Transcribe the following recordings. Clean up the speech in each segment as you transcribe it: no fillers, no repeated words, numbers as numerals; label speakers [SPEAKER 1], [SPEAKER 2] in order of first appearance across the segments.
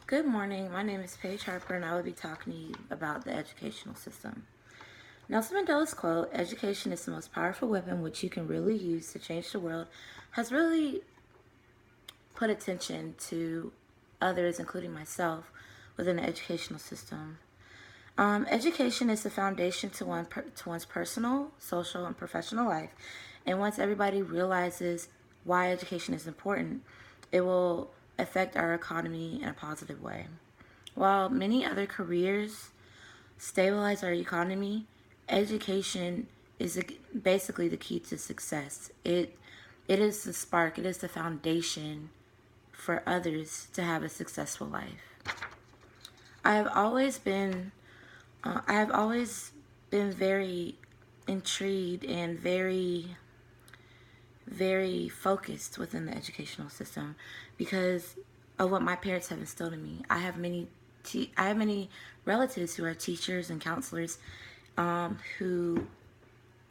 [SPEAKER 1] Good morning. My name is Paige Harper, and I will be talking to you about the educational system. Nelson Mandela's quote, "Education is the most powerful weapon which you can really use to change the world," has really put attention to others, including myself, within the educational system. Education is the foundation to one's personal, social, and professional life. And once everybody realizes why education is important, it will affect our economy in a positive way. While many other careers stabilize our economy, education is basically the key to success. It is the spark, it is the foundation for others to have a successful life. I have always been I have always been very intrigued and very focused within the educational system because of what my parents have instilled in me. I have many relatives who are teachers and counselors who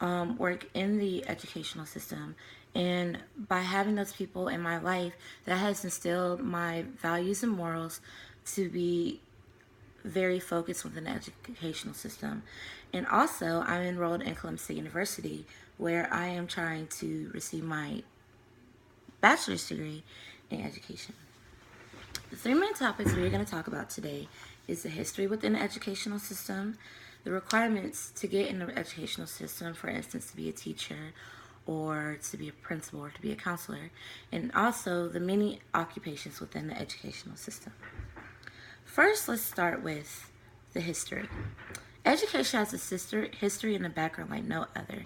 [SPEAKER 1] work in the educational system. And by having those people in my life, that has instilled my values and morals to be very focused within the educational system. And also, I'm enrolled in Columbia State University, where I am trying to receive my bachelor's degree in education. The three main topics we're going to talk about today is the history within the educational system, the requirements to get in the educational system, for instance, to be a teacher or to be a principal or to be a counselor, and also the many occupations within the educational system. First, let's start with the history. Education has a history and a background like no other.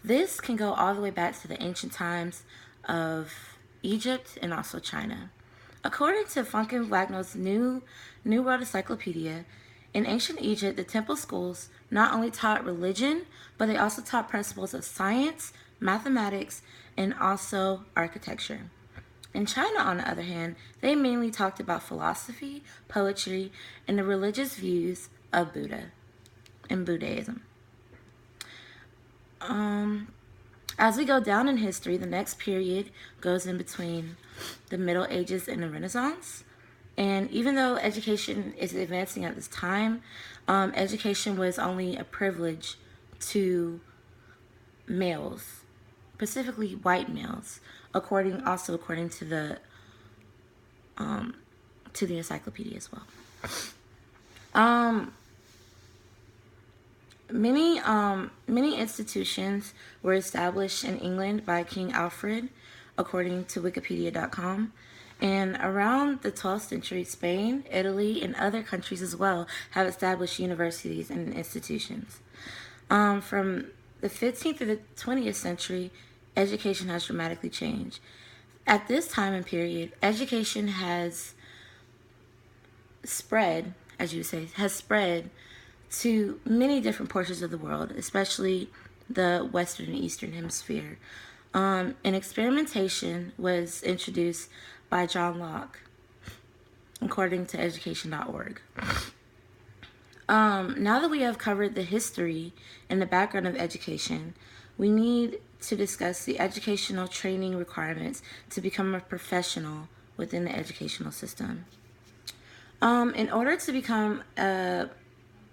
[SPEAKER 1] This can go all the way back to the ancient times of Egypt and also China. According to Funkin Wagnall's New World Encyclopedia, in ancient Egypt, the temple schools not only taught religion, but they also taught principles of science, mathematics, and also architecture. In China, on the other hand, they mainly talked about philosophy, poetry, and the religious views of Buddha and Buddhism. As we go down in history, the next period goes in between the Middle Ages and the Renaissance. And even though education is advancing at this time, education was only a privilege to males, specifically white males, according to the encyclopedia as well. Many institutions were established in England by King Alfred, according to Wikipedia.com. And around the 12th century, Spain, Italy, and other countries as well have established universities and institutions. From the 15th to the 20th century, education has dramatically changed. At this time and period, education has spread, as you say, to many different portions of the world, especially the Western and Eastern Hemisphere. And experimentation was introduced by John Locke, according to education.org. Now that we have covered the history and the background of education, we need to discuss the educational training requirements to become a professional within the educational system. In order to become a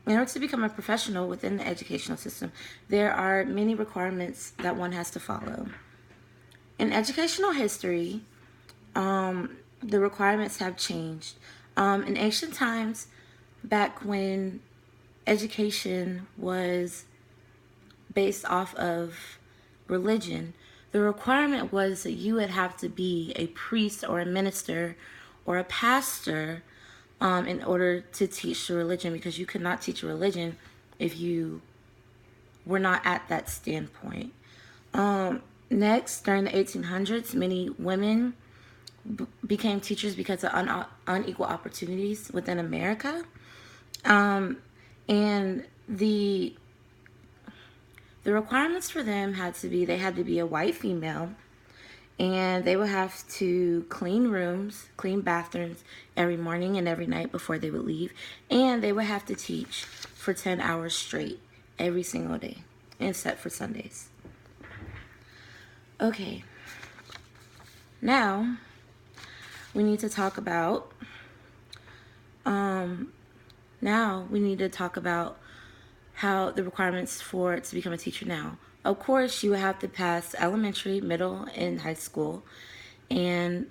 [SPEAKER 1] professional within the educational system, there are many requirements that one has to follow. In educational history, the requirements have changed. In ancient times, back when education was based off of religion, the requirement was that you would have to be a priest or a minister or a pastor in order to teach the religion, because you could not teach a religion if you were not at that standpoint. Next, during the 1800s, many women became teachers because of unequal opportunities within America. And the requirements for them they had to be a white female, and they would have to clean rooms, clean bathrooms every morning and every night before they would leave, and they would have to teach for 10 hours straight every single day, except for Sundays. Okay, now we need to talk about Now we need to talk about how the requirements for to become a teacher now. Of course, you have to pass elementary, middle, and high school, and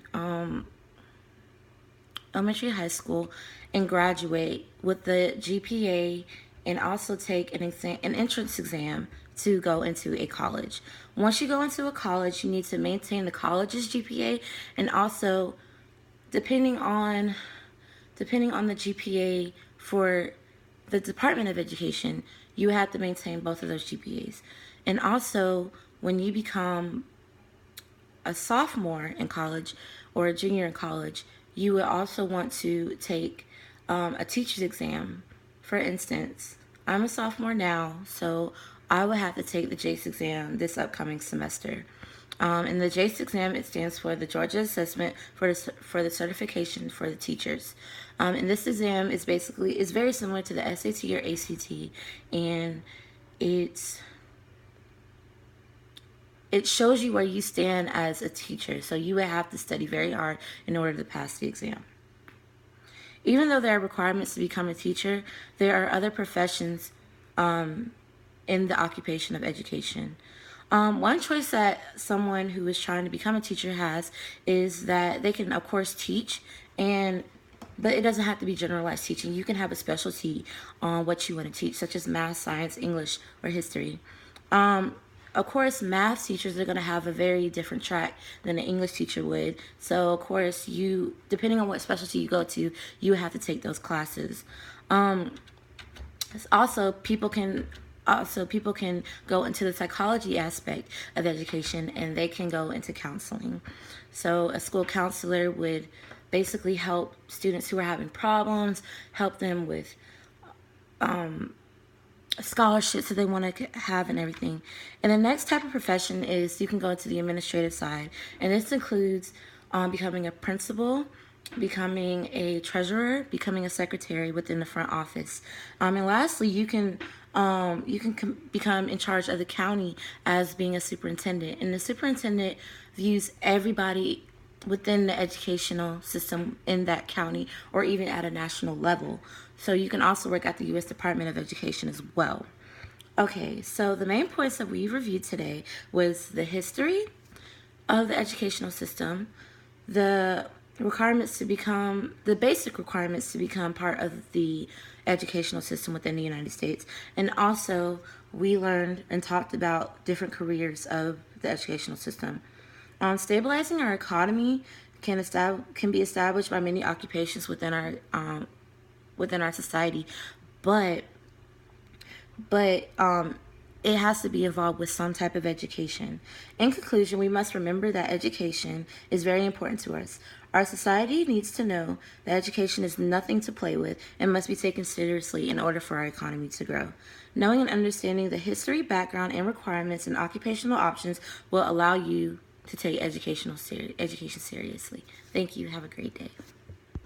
[SPEAKER 1] elementary, high school, and graduate with the GPA, and also take an entrance exam to go into a college. Once you go into a college, you need to maintain the college's GPA, and also depending on the GPA for the Department of Education, you have to maintain both of those GPAs. And also, when you become a sophomore in college or a junior in college, you would also want to take a teacher's exam. For instance, I'm a sophomore now, so I would have to take the JACE exam this upcoming semester. And the JACE exam, it stands for the Georgia Assessment for the Certification for the Teachers. And this exam is very similar to the SAT or ACT, and it shows you where you stand as a teacher. So you would have to study very hard in order to pass the exam. Even though there are requirements to become a teacher, there are other professions in the occupation of education. One choice that someone who is trying to become a teacher has is that they can, of course, teach, but it doesn't have to be generalized teaching. You can have a specialty on what you want to teach, such as math, science, English, or history. Of course, math teachers are going to have a very different track than an English teacher would. So, of course, depending on what specialty you go to, you have to take those classes. Also, people can go into the psychology aspect of education, and they can go into counseling. So a school counselor would basically help students who are having problems, help them with scholarships that they want to have and everything. And the next type of profession is you can go into the administrative side, and this includes becoming a principal, becoming a treasurer, becoming a secretary within the front office. And lastly, you can become in charge of the county as being a superintendent. And the superintendent views everybody within the educational system in that county or even at a national level. So you can also work at the U.S. Department of Education as well. Okay, so the main points that we reviewed today was the history of the educational system, the basic requirements to become part of the educational system within the United States. And also, we learned and talked about different careers of the educational system. Stabilizing our economy can be established by many occupations within our society, but it has to be involved with some type of education. In conclusion, we must remember that education is very important to us. Our society needs to know that education is nothing to play with and must be taken seriously in order for our economy to grow. Knowing and understanding the history, background, and requirements and occupational options will allow you to take education seriously. Thank you. Have a great day.